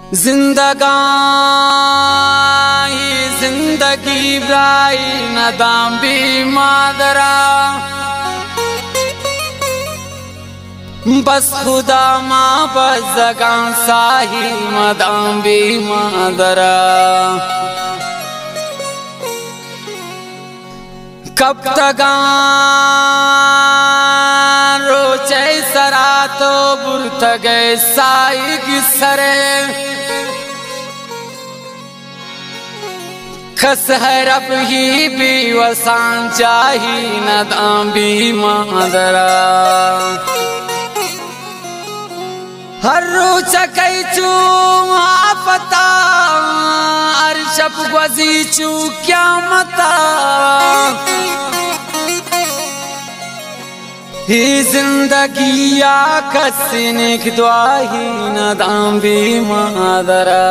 जिंदगानी जिंदगी ब्राई नदाम भी मादरा बस खुदा माँ बस जगान साही मदाम भी मादरा कब तक रोचे सरा तो बुरत गए साई की सरे खस है रब ही भी वसान चाही नदाम भी मादरा हर रोच कई चू पता अर्शप वजी चू क्या मता ही जिंदगी आकसने की दुआ ही नदाम भी मादरा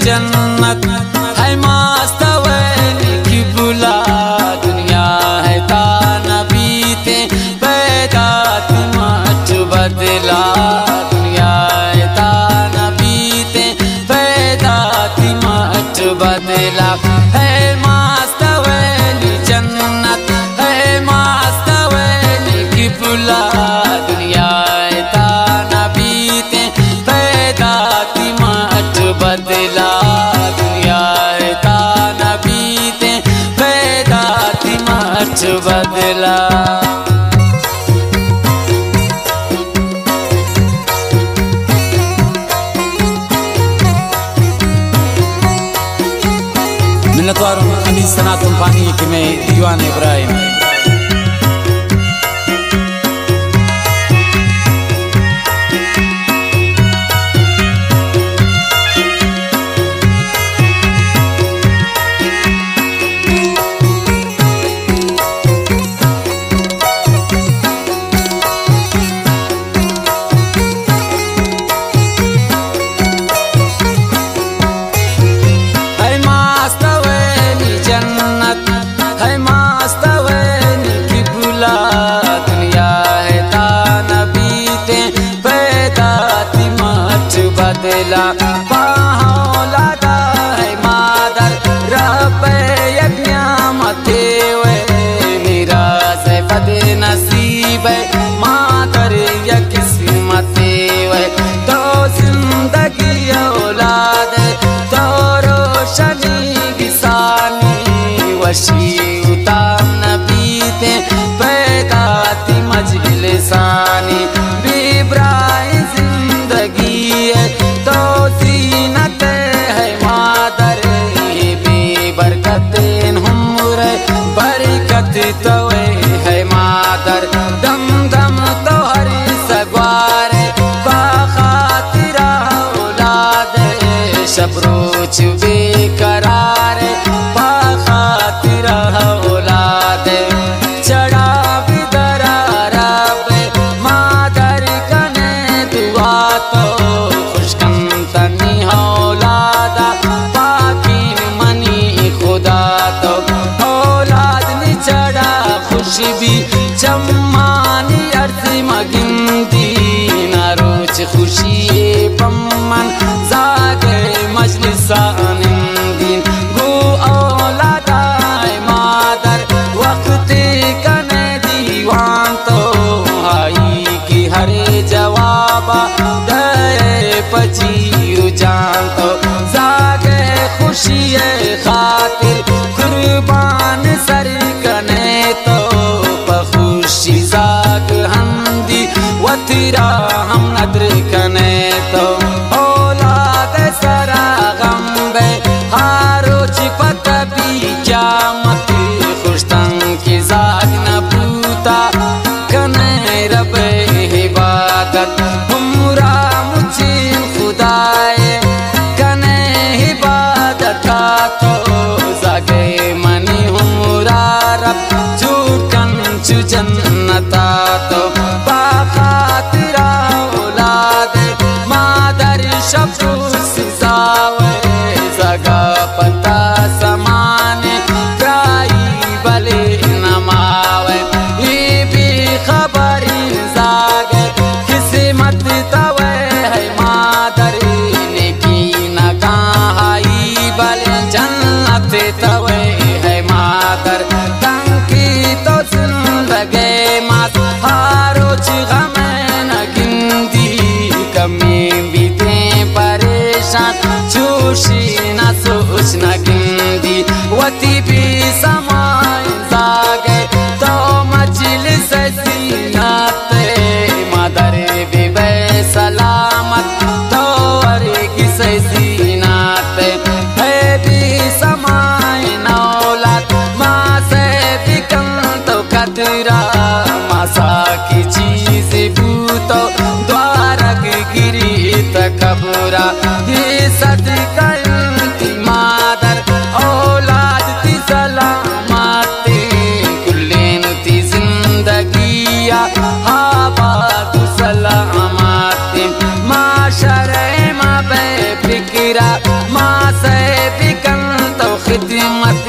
जन्नत है मस्त वैली की बुला दुनिया है ताना बीते पैदा मच बदला दुनिया है ताना बीते पैदा मच बदला है मस्त वैली जन्नत है मस्त वैली की बुला दुनिया है ताना बीते पैदा मच बदला बदला मिन्नतवारों अमीर सना कंपनी के में दीवान इब्राहिम बदला पाहौलादा है मादर रब यज्ञामते वे मेरा से बदे नसीब है मादर या किस्मते वे तो जिंदगी औलाद तो रोशनी किसानी वशी उताम नबीते पैदा ती मजलिसानी बिब्राई जिंदगी है तो जीनत है मादर बेबरकत हुम्र बरकत तो है मादर दम दम तो हर सगवार बाखातिरा औलाद शबरोच बेकरार बाखातिरा औलाद चढ़ा बिदरा रब मादर कने दुआ तो भी जम्मानी अर्ज़ मगिंदी नारोच खुशी पम्मन जागे मजलिसानिंदी गो औलादा मादर वक्त कने दीवान तो हाई की हरे जवाबा दे पचीरु जान तो जागे खुशी खातिर कुर्बान सर कने तो जाग हमदी वतीरा हम नद्र कने तो औलाद सरा गम्बे हारोच पत भी क्या मत खुशतंग की जाग न पूता कने रब इबादत हमरा मुझे तो बाखातिर औलाद मादर शब्द सिजावे जगा पता समान प्राई बले नमावे ये भी खबर जागे किस्मत तवे है मादर ने की नगाई बले जन्नत तवे है मादर तंकी तो जिंदगी मास हारोज गम न गिंदी कमी बीते परेशान चूशी न सोच न गिंदी वती भी समय जागे तो मजलिस सीनाते मदर भी सलामत तो अरे किस सीनाते है भी समय नौलत माँ से भी कम तो कतरा मासा की चीज बूतो द्वारक गिरी तकबरा ये सदका मादर औलाद ती सलामत कुल्लेन ती जिंदगिया आबाद सलामत माशरे मा बे फिक्रा माँ से बिकन तो खिदमत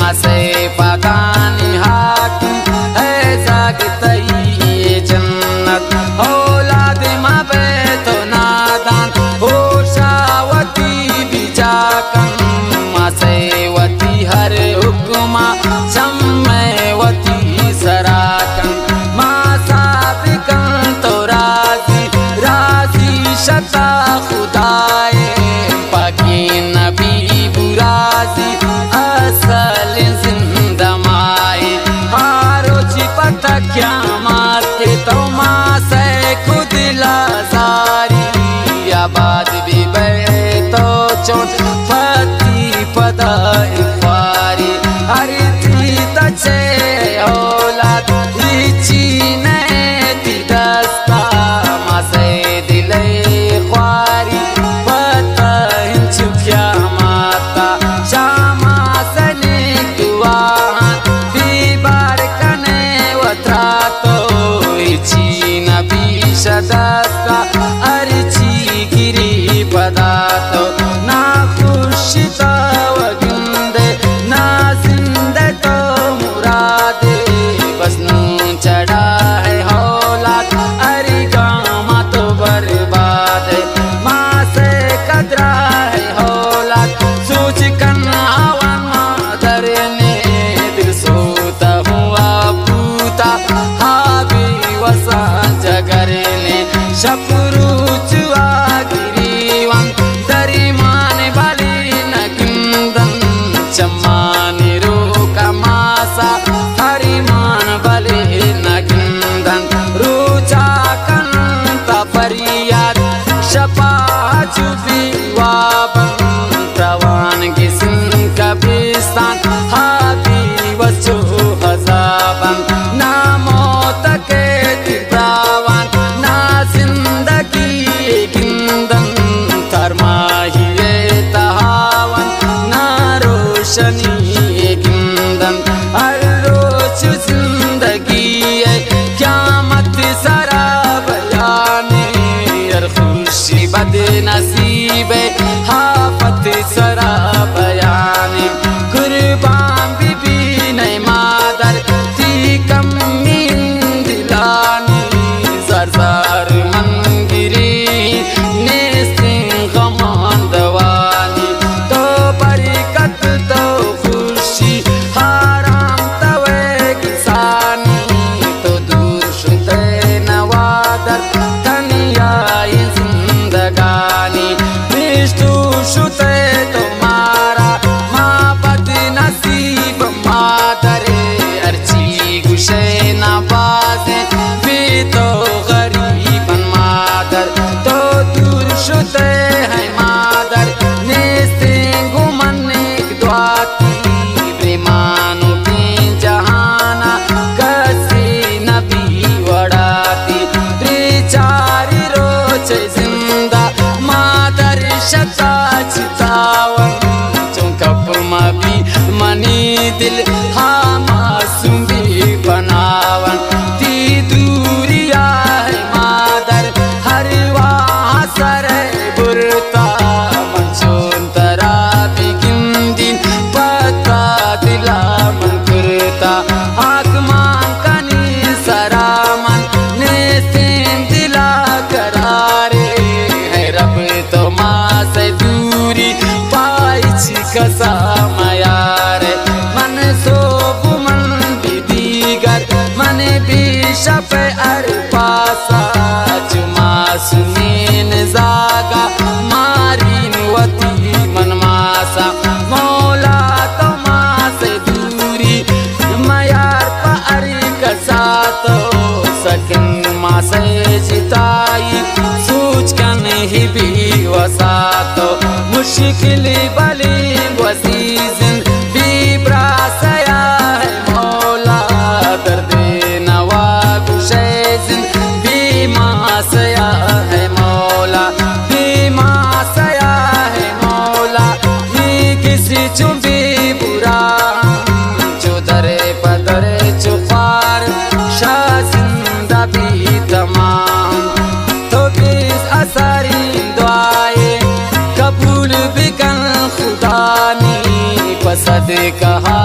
माँ से पगानी हाकिम है जागतई ये जन्नत औलाद माँ बे तो नादान होशावती बिजाकन माँ से वती हर हुक्मा सम्मयवती सराकन माँ साबिकन तो राजी राजी शता खुदाए पाकी नबी बुराजी असल जिंदमाए हारोज पता क्या माते तो माँ से खुद लाजारी आबाद भी बे तो चोट फती पदा इख्वारी हरी थी तचे औलाद इची ने ती दस्ता माँ से दिले ख्वारी पता इंचु क्या माता शामा सने दुआन बीबार कने वत्रा तो इची नबी शदस्ता अर्ची गिरी पदा तो ना खुशिता वगिंदे ना जिंदे तो मुरादे बस नूं चढ़ा है हौलाद अरे गामा तो बर्बाद माँ से कदरा है हौलाद सोच कन आवन मादर ने दिल सोता हुआ पूता हाबी वसा जगर ने शपरू चुआ गिरीवन दरिमान बाली नगिंदन चम्मान रोका मासा हरिमान बले नगिंदन रुचा कंता फरियाद शपा चुपी वाबन प्रवान किसिन कब्रिस्तान हाबी वचो हजाबन ना मौत के तिब्रावन ना जिंदगी गिंदन थरमाहिए तहावन ना रोशनी गिंदन हर रोज जिंदगी क़यामत सरा बयाने हर खुशी बद नसीब हाफत सरा बयाने कुर्बान बीबी नहीं मादर ती कमी दिलानी ज़र मंगिरी ने सिंह गमान दवानी तो बरकत तो खुशी हाराम तवे किसानी तो दूर शुते नवादर तनिया जिंदगानी विष्णु शुते तुम्हारा माँ बद नसीब मादरे अर्ची गुशे नवाजे भी तो गरीबन मादर तो दूर शुते है मादर ने सिंगु मन एक द्वाती प्रेमानु की जहाना कसी नबी वड़ाती त्रिचारी रोच जिंदा मादर शता चितावन चौकप मबी मनी दिल हा मासूम भी बनावन ती कसा मयार मन सोब मन दीगर मन बिशप अर पासा चुमा सुनीन जागा मारीन वती मन मासा मौला तमा से दूरी मयार पर कसा तो सकिन मा से जिताई सूझ कन ही भी वसा तो मुश्किल बली वसीजिन बीबरा सया है मौला दर्द नवा गुशैजिन बीमा सया है मौला बीमा सया है मौला ये किसी चुंबी बुरा जो दरे पदरे चुपार शाह जिंदा भी तमाम तो किस असरी दुआए कबूल बिकन खुदा नी पसद कहा